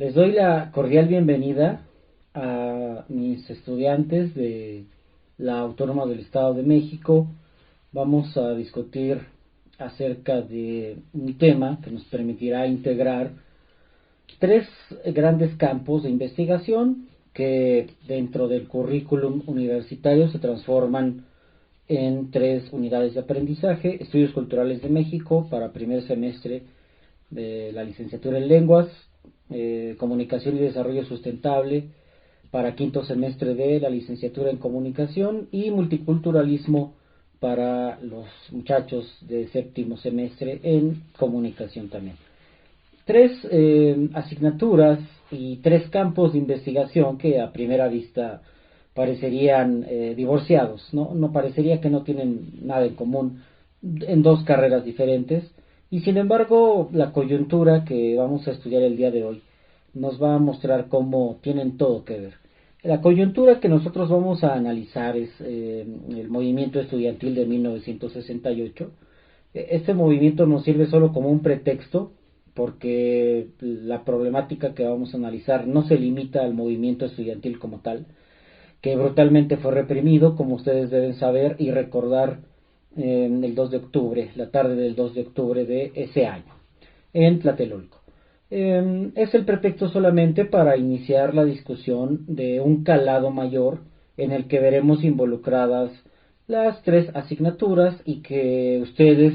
Les doy la cordial bienvenida a mis estudiantes de la Autónoma del Estado de México. Vamos a discutir acerca de un tema que nos permitirá integrar tres grandes campos de investigación que dentro del currículum universitario se transforman en tres unidades de aprendizaje: Estudios Culturales de México para primer semestre de la licenciatura en Lenguas, Comunicación y Desarrollo Sustentable para quinto semestre de la licenciatura en Comunicación, y Multiculturalismo para los muchachos de séptimo semestre en Comunicación también. Tres asignaturas y tres campos de investigación que a primera vista parecerían divorciados, ¿no? No parecería que no tienen nada en común en dos carreras diferentes, y sin embargo la coyuntura que vamos a estudiar el día de hoy nos va a mostrar cómo tienen todo que ver. La coyuntura que nosotros vamos a analizar es el movimiento estudiantil de 1968. Este movimiento nos sirve solo como un pretexto, porque la problemática que vamos a analizar no se limita al movimiento estudiantil como tal, que brutalmente fue reprimido, como ustedes deben saber y recordar, el 2 de octubre, la tarde del 2 de octubre de ese año, en Tlatelolco. Es el pretexto solamente para iniciar la discusión de un calado mayor en el que veremos involucradas las tres asignaturas, y que ustedes,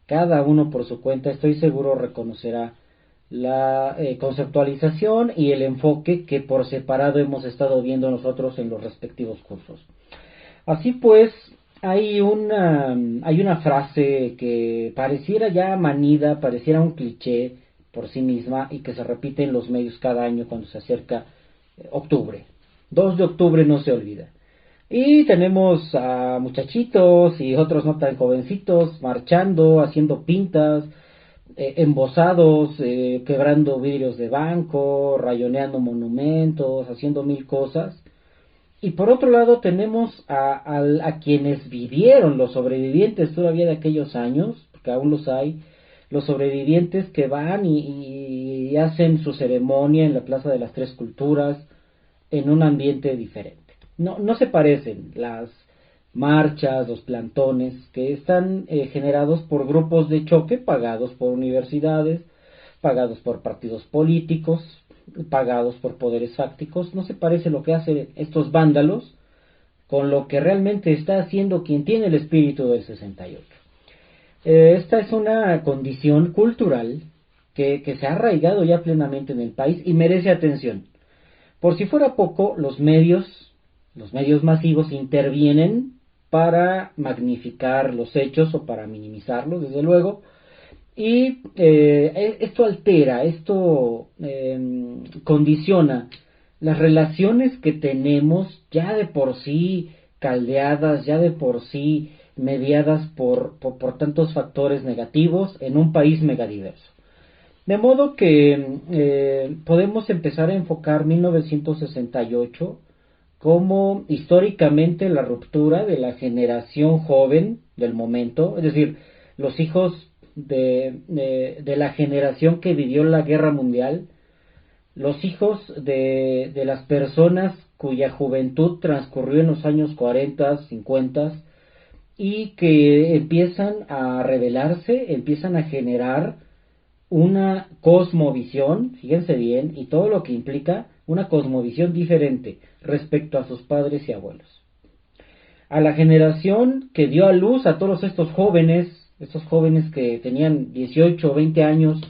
cada uno por su cuenta, estoy seguro reconocerá la conceptualización y el enfoque que por separado hemos estado viendo nosotros en los respectivos cursos. Así pues, hay una frase que pareciera ya manida, pareciera un cliché por sí misma, y que se repite en los medios cada año cuando se acerca octubre. 2 de octubre no se olvida. Y tenemos a muchachitos y otros no tan jovencitos marchando, haciendo pintas, embosados, quebrando vidrios de banco, rayoneando monumentos, haciendo mil cosas. Y por otro lado tenemos a quienes vivieron, los sobrevivientes todavía de aquellos años, porque aún los hay, los sobrevivientes que van y hacen su ceremonia en la Plaza de las Tres Culturas en un ambiente diferente. No se parecen las marchas, los plantones que están generados por grupos de choque pagados por universidades, pagados por partidos políticos, pagados por poderes fácticos. No se parece lo que hacen estos vándalos con lo que realmente está haciendo quien tiene el espíritu del 68. Esta es una condición cultural que se ha arraigado ya plenamente en el país y merece atención. Por si fuera poco, los medios masivos intervienen para magnificar los hechos o para minimizarlos, desde luego, y esto altera, esto condiciona las relaciones que tenemos ya de por sí caldeadas, ya de por sí mediadas por tantos factores negativos en un país megadiverso. De modo que podemos empezar a enfocar 1968 como históricamente la ruptura de la generación joven del momento, es decir, los hijos de la generación que vivió la guerra mundial, los hijos de las personas cuya juventud transcurrió en los años 40, 50, y que empiezan a rebelarse, empiezan a generar una cosmovisión, fíjense bien, y todo lo que implica una cosmovisión diferente respecto a sus padres y abuelos. A la generación que dio a luz a todos estos jóvenes que tenían 18 o 20 años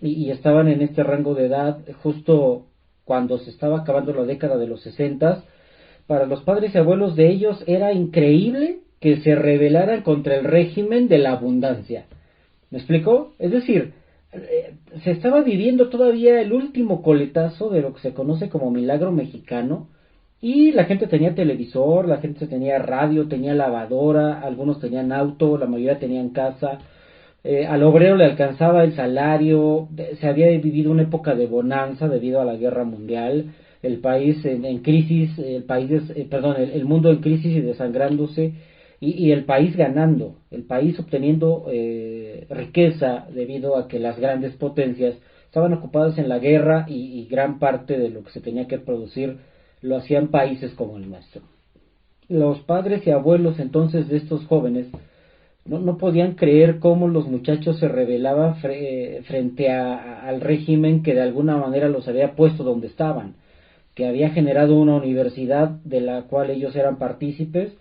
y estaban en este rango de edad justo cuando se estaba acabando la década de los 60, para los padres y abuelos de ellos era increíble que se rebelaran contra el régimen de la abundancia. ¿Me explico? Es decir, se estaba viviendo todavía el último coletazo de lo que se conoce como milagro mexicano, y la gente tenía televisor, la gente tenía radio, tenía lavadora, algunos tenían auto, la mayoría tenían casa, al obrero le alcanzaba el salario, se había vivido una época de bonanza debido a la guerra mundial, el país en crisis, el mundo en crisis y desangrándose, y el país ganando, el país obteniendo riqueza debido a que las grandes potencias estaban ocupadas en la guerra y gran parte de lo que se tenía que producir lo hacían países como el nuestro. Los padres y abuelos entonces de estos jóvenes no podían creer cómo los muchachos se rebelaban frente al régimen que de alguna manera los había puesto donde estaban, que había generado una universidad de la cual ellos eran partícipes,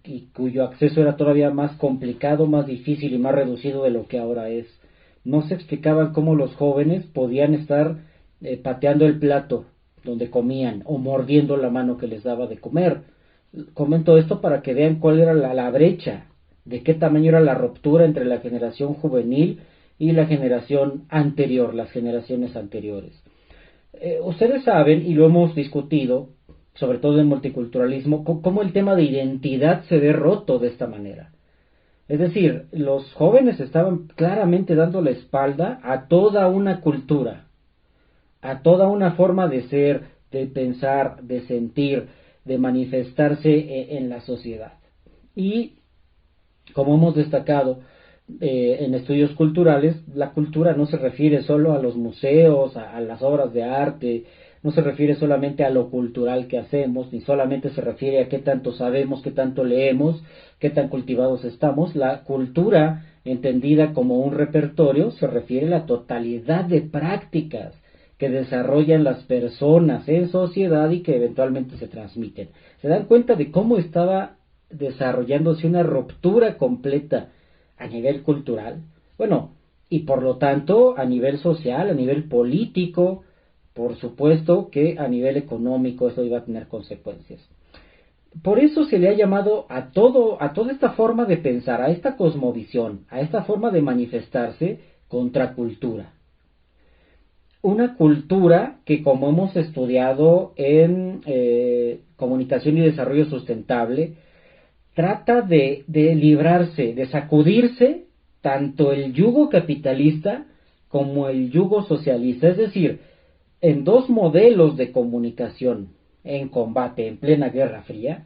y cuyo acceso era todavía más complicado, más difícil y más reducido de lo que ahora es. No se explicaban cómo los jóvenes podían estar pateando el plato donde comían o mordiendo la mano que les daba de comer. Comento esto para que vean cuál era la brecha, de qué tamaño era la ruptura entre la generación juvenil y la generación anterior, las generaciones anteriores. Ustedes saben, y lo hemos discutido, sobre todo en multiculturalismo, cómo el tema de identidad se ve roto de esta manera. Es decir, los jóvenes estaban claramente dando la espalda a toda una cultura, a toda una forma de ser, de pensar, de sentir, de manifestarse en la sociedad. Y como hemos destacado en estudios culturales, la cultura no se refiere solo a los museos, a las obras de arte, no se refiere solamente a lo cultural que hacemos, ni solamente se refiere a qué tanto sabemos, qué tanto leemos, qué tan cultivados estamos. La cultura, entendida como un repertorio, se refiere a la totalidad de prácticas que desarrollan las personas en sociedad y que eventualmente se transmiten. ¿Se dan cuenta de cómo estaba desarrollándose una ruptura completa a nivel cultural? Bueno, y por lo tanto a nivel social, a nivel político, por supuesto que a nivel económico esto iba a tener consecuencias. Por eso se le ha llamado a toda esta forma de pensar, a esta cosmovisión, a esta forma de manifestarse, contracultura. Una cultura que, como hemos estudiado en comunicación y desarrollo sustentable, trata de librarse, de sacudirse tanto el yugo capitalista como el yugo socialista, es decir, en dos modelos de comunicación en combate en plena Guerra Fría.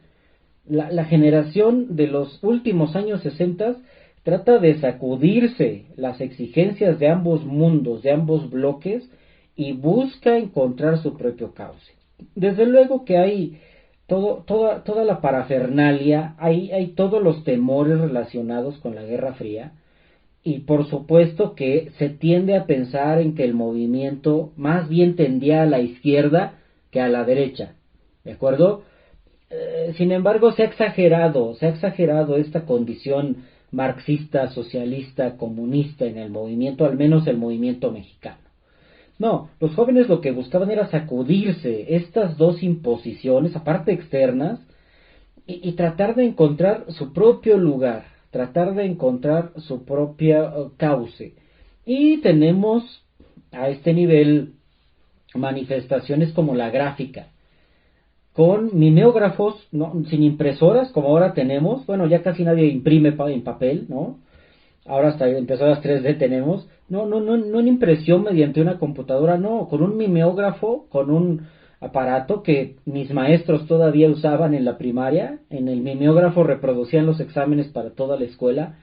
La generación de los últimos años 60 trata de sacudirse las exigencias de ambos mundos, de ambos bloques, y busca encontrar su propio cauce. Desde luego que hay toda la parafernalia, hay todos los temores relacionados con la Guerra Fría, y por supuesto que se tiende a pensar en que el movimiento más bien tendía a la izquierda que a la derecha, ¿de acuerdo? Sin embargo, se ha exagerado esta condición marxista, socialista, comunista en el movimiento, al menos el movimiento mexicano. No, los jóvenes lo que buscaban era sacudirse estas dos imposiciones, aparte externas, y tratar de encontrar su propio lugar, tratar de encontrar su propia cauce. Y tenemos a este nivel manifestaciones como la gráfica, con mimeógrafos, ¿no? Sin impresoras como ahora tenemos. Bueno, ya casi nadie imprime en papel, ¿no? Ahora hasta impresoras 3D tenemos. No en impresión mediante una computadora, no, con un mimeógrafo, con un aparato que mis maestros todavía usaban en la primaria. En el mimeógrafo reproducían los exámenes para toda la escuela.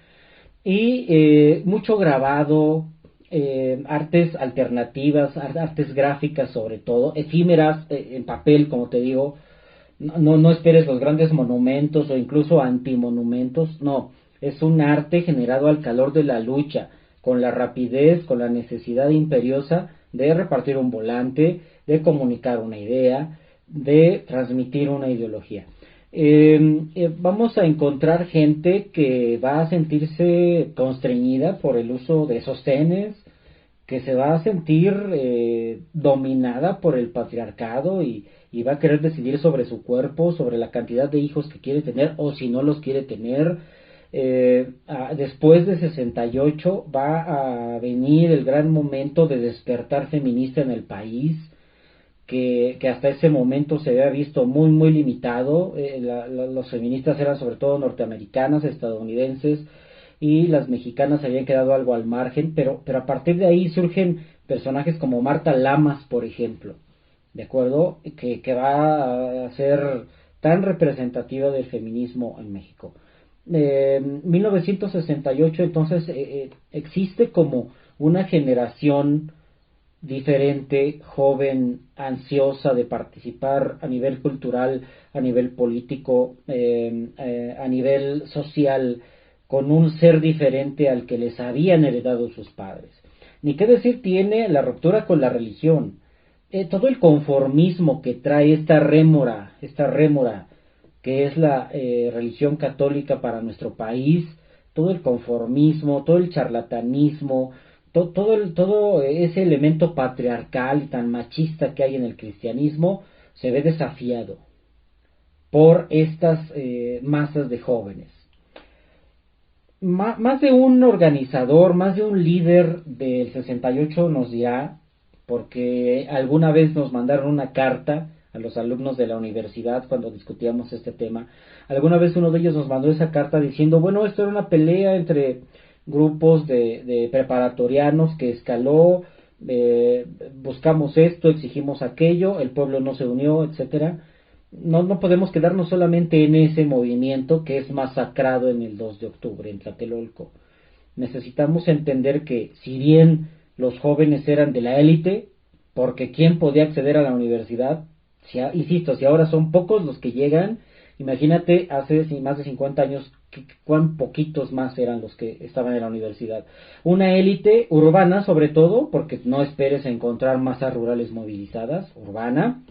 Y mucho grabado, artes alternativas, artes gráficas sobre todo, efímeras en papel, como te digo. No esperes los grandes monumentos o incluso antimonumentos, no, es un arte generado al calor de la lucha, con la rapidez, con la necesidad imperiosa de repartir un volante, de comunicar una idea, de transmitir una ideología. Vamos a encontrar gente que va a sentirse constreñida por el uso de sostenes, que se va a sentir dominada por el patriarcado y va a querer decidir sobre su cuerpo, sobre la cantidad de hijos que quiere tener o si no los quiere tener. Después de 68 va a venir el gran momento de despertar feminista en el país, que hasta ese momento se había visto muy limitado. Los feministas eran sobre todo norteamericanas, estadounidenses, y las mexicanas habían quedado algo al margen, pero a partir de ahí surgen personajes como Marta Lamas, por ejemplo, ¿de acuerdo? Que va a ser tan representativa del feminismo en México. 1968 entonces existe como una generación diferente, joven, ansiosa de participar a nivel cultural, a nivel político, a nivel social, con un ser diferente al que les habían heredado sus padres. Ni qué decir tiene la ruptura con la religión, todo el conformismo que trae esta rémora que es la religión católica para nuestro país, todo el conformismo, todo el charlatanismo, todo ese elemento patriarcal y tan machista que hay en el cristianismo se ve desafiado por estas masas de jóvenes. Más de un organizador, más de un líder del 68 nos dirá, porque alguna vez nos mandaron una carta a los alumnos de la universidad cuando discutíamos este tema. Alguna vez uno de ellos nos mandó esa carta diciendo, bueno, esto era una pelea entre grupos de preparatorianos que escaló, buscamos esto, exigimos aquello, el pueblo no se unió, etcétera. No podemos quedarnos solamente en ese movimiento que es masacrado en el 2 de octubre en Tlatelolco. Necesitamos entender que si bien los jóvenes eran de la élite, porque ¿quién podía acceder a la universidad? Insisto, si ahora son pocos los que llegan, imagínate hace más de 50 años cuán poquitos más eran los que estaban en la universidad. Una élite urbana sobre todo, porque no esperes encontrar masas rurales movilizadas, urbana,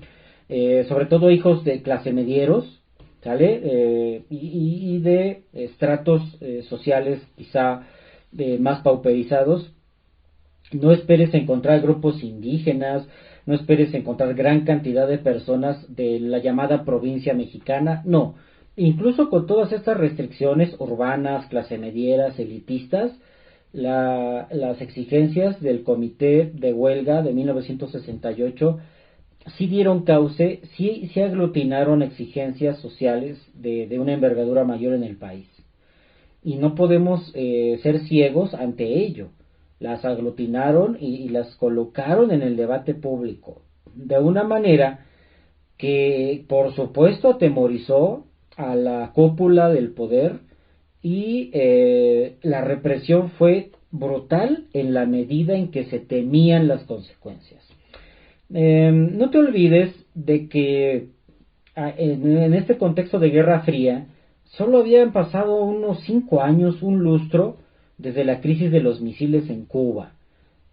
sobre todo hijos de clase medieros, ¿sale? Y de estratos sociales quizá más pauperizados. No esperes encontrar grupos indígenas, no esperes encontrar gran cantidad de personas de la llamada provincia mexicana, no. Incluso con todas estas restricciones urbanas, clase medieras, elitistas, las exigencias del Comité de Huelga de 1968 sí dieron cauce, sí aglutinaron exigencias sociales de una envergadura mayor en el país. Y no podemos ser ciegos ante ello. Las aglutinaron y las colocaron en el debate público de una manera que por supuesto atemorizó a la cúpula del poder y la represión fue brutal en la medida en que se temían las consecuencias. No te olvides de que en este contexto de Guerra Fría solo habían pasado unos 5 años, un lustro, desde la crisis de los misiles en Cuba.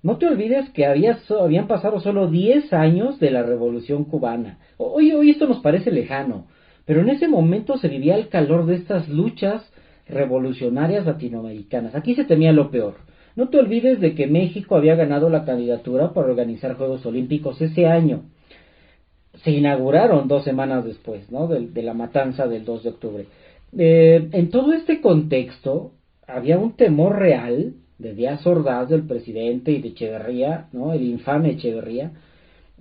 No te olvides que habían pasado solo 10 años de la Revolución Cubana. Hoy esto nos parece lejano, pero en ese momento se vivía el calor de estas luchas revolucionarias latinoamericanas. Aquí se temía lo peor. No te olvides de que México había ganado la candidatura para organizar Juegos Olímpicos ese año. Se inauguraron 2 semanas después, ¿no? De la matanza del 2 de octubre. En todo este contexto había un temor real de Díaz Ordaz, del presidente, y de Echeverría, ¿no? El infame Echeverría,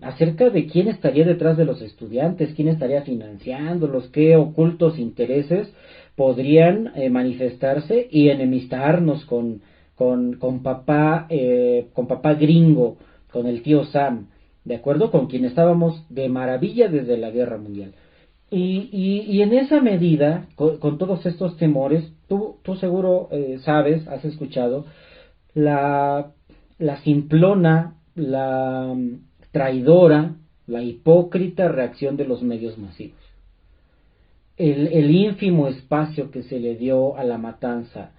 acerca de quién estaría detrás de los estudiantes, quién estaría financiándolos, qué ocultos intereses podrían manifestarse y enemistarnos con papá gringo, con el tío Sam, de acuerdo, con quien estábamos de maravilla desde la Guerra Mundial. Y en esa medida, con todos estos temores, tú seguro sabes, has escuchado, la simplona, la traidora, la hipócrita reacción de los medios masivos. El ínfimo espacio que se le dio a la matanza,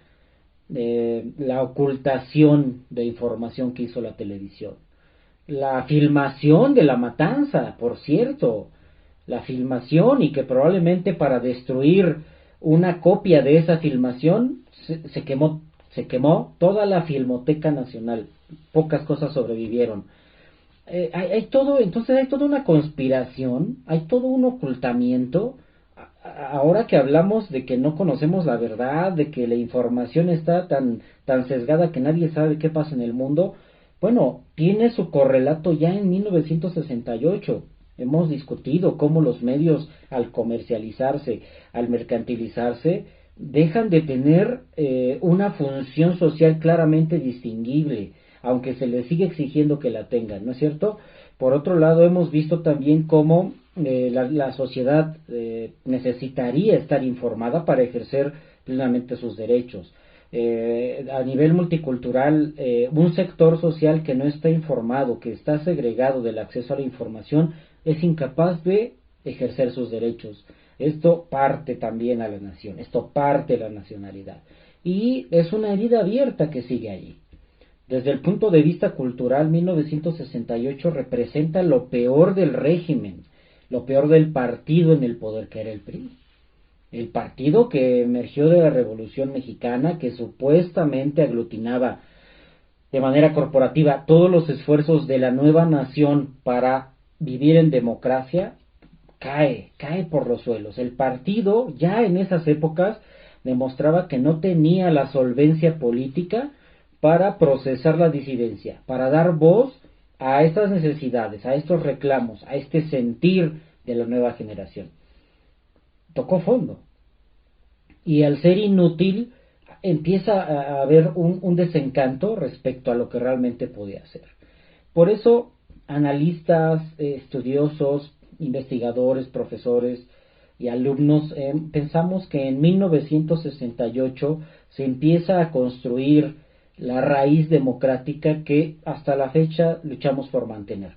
la ocultación de información que hizo la televisión, la filmación de la matanza, por cierto, la filmación, y que probablemente para destruir una copia de esa filmación se quemó toda la Filmoteca Nacional, pocas cosas sobrevivieron. Hay todo, entonces hay toda una conspiración, hay todo un ocultamiento. Ahora que hablamos de que no conocemos la verdad, de que la información está tan sesgada que nadie sabe qué pasa en el mundo, bueno, tiene su correlato ya en 1968. Hemos discutido cómo los medios, al comercializarse, al mercantilizarse, dejan de tener una función social claramente distinguible, aunque se les sigue exigiendo que la tengan, ¿no es cierto? Por otro lado, hemos visto también cómo la sociedad necesitaría estar informada para ejercer plenamente sus derechos. a nivel multicultural, un sector social que no está informado, que está segregado del acceso a la información, es incapaz de ejercer sus derechos. Esto parte también a la nación, esto parte la nacionalidad. Y es una herida abierta que sigue allí. Desde el punto de vista cultural, 1968 representa lo peor del régimen, lo peor del partido en el poder, que era el PRI. El partido que emergió de la Revolución Mexicana, que supuestamente aglutinaba de manera corporativa todos los esfuerzos de la nueva nación para vivir en democracia, cae por los suelos. El partido ya en esas épocas demostraba que no tenía la solvencia política para procesar la disidencia, para dar voz a estas necesidades, a estos reclamos, a este sentir de la nueva generación. Tocó fondo. Y al ser inútil empieza a haber un desencanto respecto a lo que realmente podía hacer. Por eso analistas, estudiosos, investigadores, profesores y alumnos pensamos que en 1968 se empieza a construir la raíz democrática que hasta la fecha luchamos por mantener.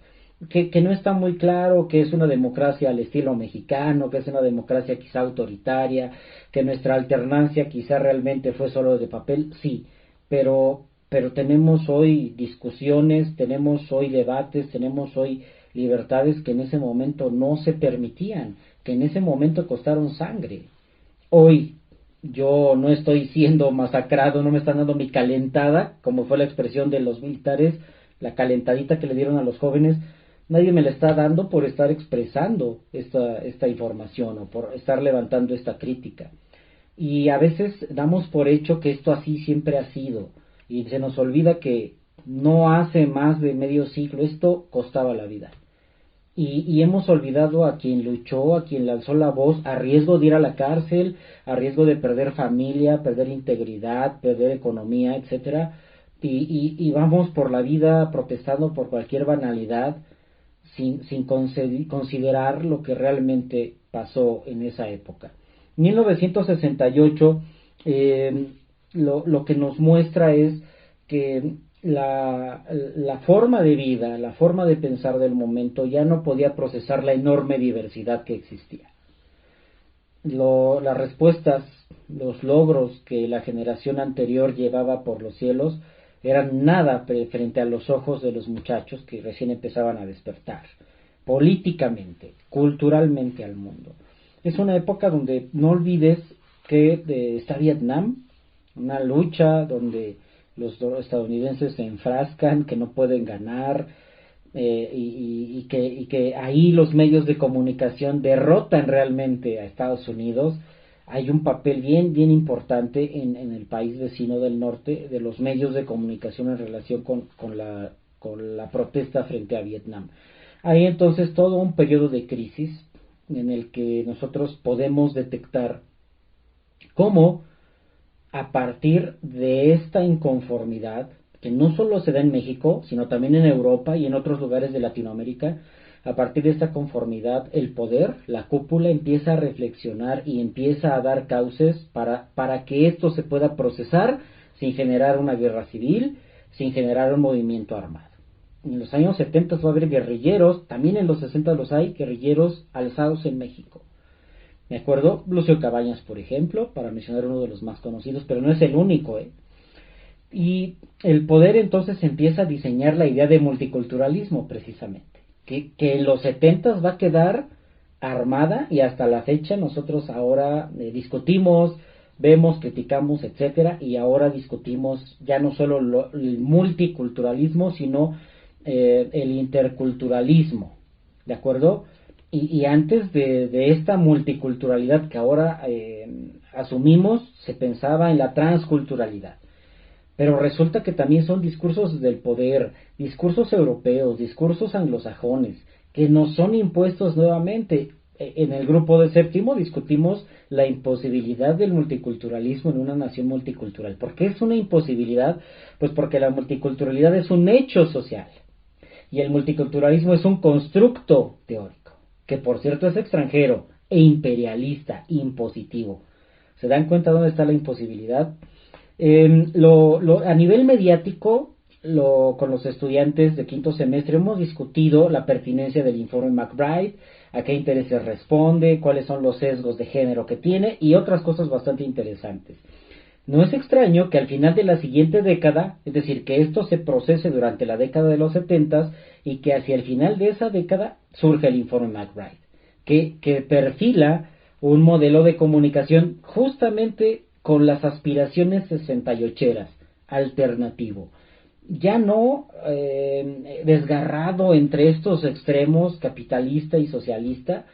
Que no está muy claro que es una democracia al estilo mexicano, que es una democracia quizá autoritaria, que nuestra alternancia quizá realmente fue solo de papel, sí, pero tenemos hoy discusiones, tenemos hoy debates, tenemos hoy libertades que en ese momento no se permitían, que en ese momento costaron sangre. Hoy yo no estoy siendo masacrado, no me están dando mi calentada, como fue la expresión de los militares, la calentadita que le dieron a los jóvenes. Nadie me la está dando por estar expresando esta información o por estar levantando esta crítica. Y a veces damos por hecho que esto así siempre ha sido. Y se nos olvida que no hace más de medio siglo esto costaba la vida. Y hemos olvidado a quien luchó, a quien lanzó la voz, a riesgo de ir a la cárcel, a riesgo de perder familia, perder integridad, perder economía, etcétera. Y vamos por la vida protestando por cualquier banalidad, sin considerar lo que realmente pasó en esa época. 1968 lo que nos muestra es que la forma de vida, la forma de pensar del momento ya no podía procesar la enorme diversidad que existía. Las respuestas, los logros que la generación anterior llevaba por los cielos eran nada frente a los ojos de los muchachos que recién empezaban a despertar, políticamente, culturalmente al mundo. Es una época donde no olvides que está Vietnam, una lucha donde los estadounidenses se enfrascan, que no pueden ganar, y que ahí los medios de comunicación derrotan realmente a Estados Unidos. Hay un papel bien importante en el país vecino del norte de los medios de comunicación en relación con la protesta frente a Vietnam. Hay entonces todo un periodo de crisis en el que nosotros podemos detectar cómo a partir de esta inconformidad, que no solo se da en México, sino también en Europa y en otros lugares de Latinoamérica, a partir de esta conformidad, el poder, la cúpula, empieza a reflexionar y empieza a dar cauces para que esto se pueda procesar sin generar una guerra civil, sin generar un movimiento armado. En los años 70 va a haber guerrilleros, también en los 60 los hay, guerrilleros alzados en México. Me acuerdo, Lucio Cabañas, por ejemplo, para mencionar uno de los más conocidos, pero no es el único, Y el poder entonces empieza a diseñar la idea de multiculturalismo, precisamente, que en los 70 va a quedar armada y hasta la fecha nosotros ahora discutimos, vemos, criticamos, etcétera, y ahora discutimos ya no solo el multiculturalismo, sino el interculturalismo, ¿de acuerdo? Y antes de esta multiculturalidad que ahora asumimos, se pensaba en la transculturalidad. Pero resulta que también son discursos del poder, discursos europeos, discursos anglosajones, que nos son impuestos nuevamente. En el grupo de séptimo discutimos la imposibilidad del multiculturalismo en una nación multicultural. ¿Por qué es una imposibilidad? Pues porque la multiculturalidad es un hecho social y el multiculturalismo es un constructo teórico, que por cierto es extranjero e imperialista, impositivo. ¿Se dan cuenta dónde está la imposibilidad? A nivel mediático, con los estudiantes de quinto semestre hemos discutido la pertinencia del informe McBride, a qué intereses responde, cuáles son los sesgos de género que tiene y otras cosas bastante interesantes. No es extraño que al final de la siguiente década, es decir, que esto se procese durante la década de los 70 y que hacia el final de esa década surge el informe McBride, que perfila un modelo de comunicación justamente con las aspiraciones 68eras, alternativo. Ya no desgarrado entre estos extremos capitalista y socialista,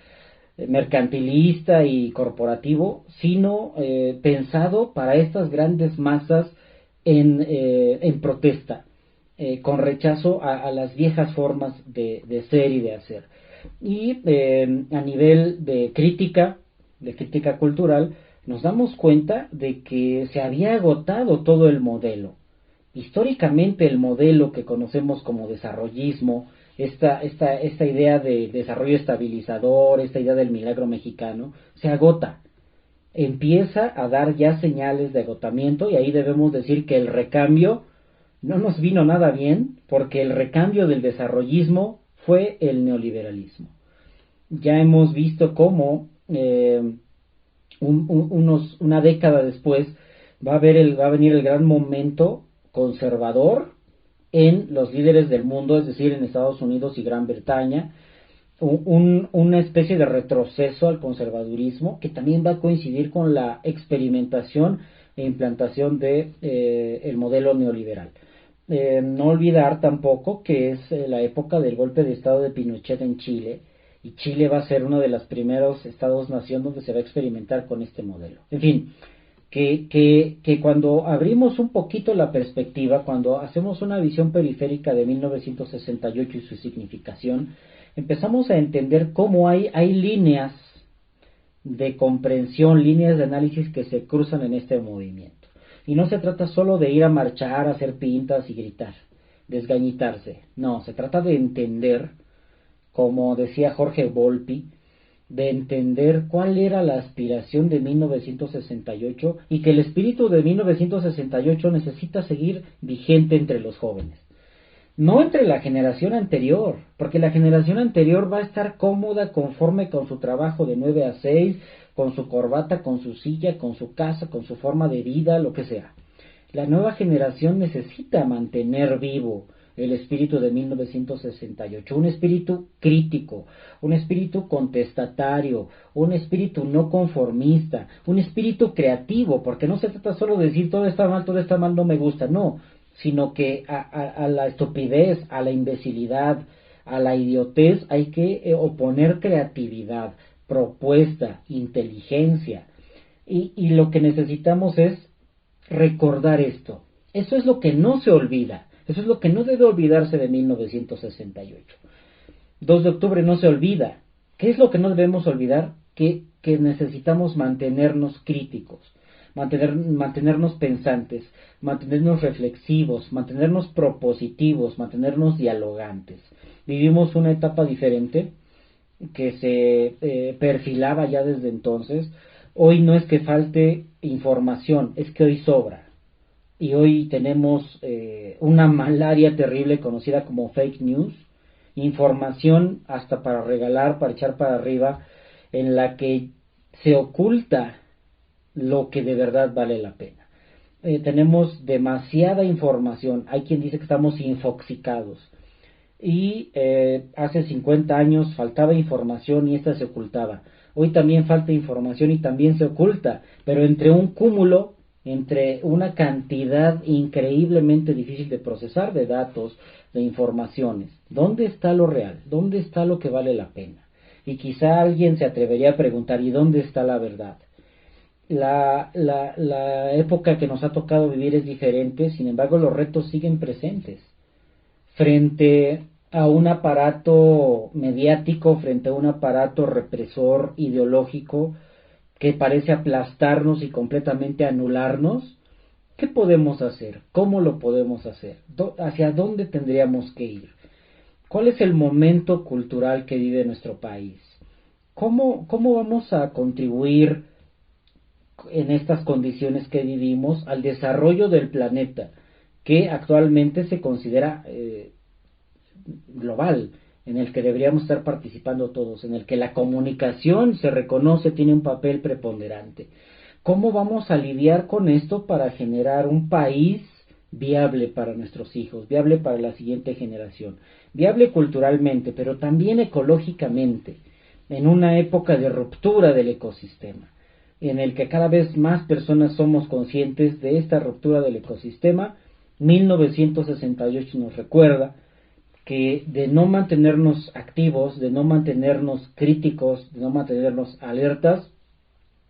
mercantilista y corporativo, sino pensado para estas grandes masas en protesta, con rechazo a las viejas formas de ser y de hacer. Y a nivel de crítica cultural, nos damos cuenta de que se había agotado todo el modelo. Históricamente el modelo que conocemos como desarrollismo, esta idea de desarrollo estabilizador, esta idea del milagro mexicano, se agota. Empieza a dar ya señales de agotamiento y ahí debemos decir que el recambio no nos vino nada bien, porque el recambio del desarrollismo fue el neoliberalismo. Ya hemos visto cómo una década después va a venir el gran momento conservador en los líderes del mundo, es decir, en Estados Unidos y Gran Bretaña, una especie de retroceso al conservadurismo que también va a coincidir con la experimentación e implantación de el modelo neoliberal. No olvidar tampoco que es la época del golpe de estado de Pinochet en Chile, y Chile va a ser uno de los primeros estados-nación donde se va a experimentar con este modelo. En fin, que cuando abrimos un poquito la perspectiva, cuando hacemos una visión periférica de 1968 y su significación, empezamos a entender cómo hay líneas de comprensión, líneas de análisis que se cruzan en este movimiento. Y no se trata solo de ir a marchar, hacer pintas y gritar, desgañitarse. No, se trata de entender, como decía Jorge Volpi, de entender cuál era la aspiración de 1968 y que el espíritu de 1968 necesita seguir vigente entre los jóvenes. No entre la generación anterior, porque la generación anterior va a estar cómoda, conforme con su trabajo de 9 a 6, con su corbata, con su silla, con su casa, con su forma de vida, lo que sea. La nueva generación necesita mantener vivo el espíritu de 1968, un espíritu crítico, un espíritu contestatario, un espíritu no conformista, un espíritu creativo, porque no se trata solo de decir todo está mal, no me gusta, no, sino que a la estupidez, a la imbecilidad, a la idiotez hay que oponer creatividad, propuesta, inteligencia, y lo que necesitamos es recordar esto. Eso es lo que no se olvida. Eso es lo que no debe olvidarse de 1968. 2 de octubre no se olvida. ¿Qué es lo que no debemos olvidar? Que necesitamos mantenernos críticos, mantenernos pensantes, mantenernos reflexivos, mantenernos propositivos, mantenernos dialogantes. Vivimos una etapa diferente que se perfilaba ya desde entonces. Hoy no es que falte información, es que hoy sobra. Y hoy tenemos una malaria terrible conocida como fake news, información hasta para regalar, para echar para arriba, en la que se oculta lo que de verdad vale la pena. Tenemos demasiada información, hay quien dice que estamos infoxicados, y hace 50 años faltaba información y esta se ocultaba. Hoy también falta información y también se oculta, pero entre un cúmulo, entre una cantidad increíblemente difícil de procesar de datos, de informaciones. ¿Dónde está lo real? ¿Dónde está lo que vale la pena? Y quizá alguien se atrevería a preguntar, ¿y dónde está la verdad? La época que nos ha tocado vivir es diferente, sin embargo los retos siguen presentes. Frente a un aparato mediático, frente a un aparato represor ideológico que parece aplastarnos y completamente anularnos, ¿qué podemos hacer? ¿Cómo lo podemos hacer? ¿Hacia dónde tendríamos que ir? ¿Cuál es el momento cultural que vive nuestro país? ¿Cómo vamos a contribuir en estas condiciones que vivimos al desarrollo del planeta, que actualmente se considera global, en el que deberíamos estar participando todos, en el que la comunicación se reconoce, tiene un papel preponderante. ¿Cómo vamos a lidiar con esto para generar un país viable para nuestros hijos, viable para la siguiente generación, viable culturalmente, pero también ecológicamente, en una época de ruptura del ecosistema, en el que cada vez más personas somos conscientes de esta ruptura del ecosistema? 1968 nos recuerda que de no mantenernos activos, de no mantenernos críticos, de no mantenernos alertas,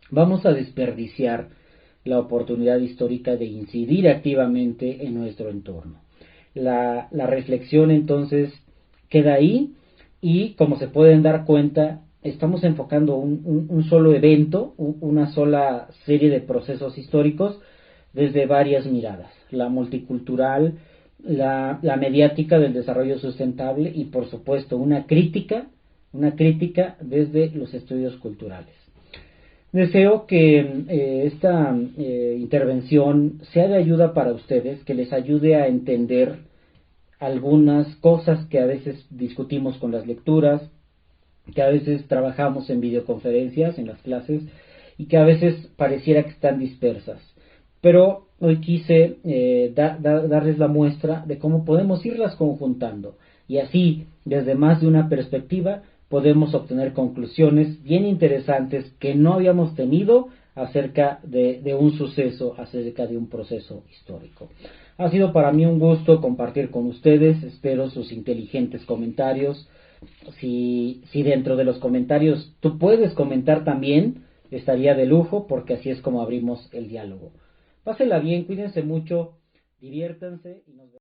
vamos a desperdiciar la oportunidad histórica de incidir activamente en nuestro entorno. La reflexión entonces queda ahí, y como se pueden dar cuenta, estamos enfocando un solo evento, una sola serie de procesos históricos desde varias miradas: la multicultural, la mediática del desarrollo sustentable y por supuesto una crítica desde los estudios culturales. Deseo que esta intervención sea de ayuda para ustedes, que les ayude a entender algunas cosas que a veces discutimos con las lecturas, que a veces trabajamos en videoconferencias, en las clases, y que a veces pareciera que están dispersas. Pero hoy quise darles la muestra de cómo podemos irlas conjuntando, y así, desde más de una perspectiva, podemos obtener conclusiones bien interesantes que no habíamos tenido acerca de un suceso, acerca de un proceso histórico. Ha sido para mí un gusto compartir con ustedes, espero sus inteligentes comentarios. Si dentro de los comentarios tú puedes comentar también, estaría de lujo, porque así es como abrimos el diálogo. Pásenla bien, cuídense mucho, diviértanse y nos vemos.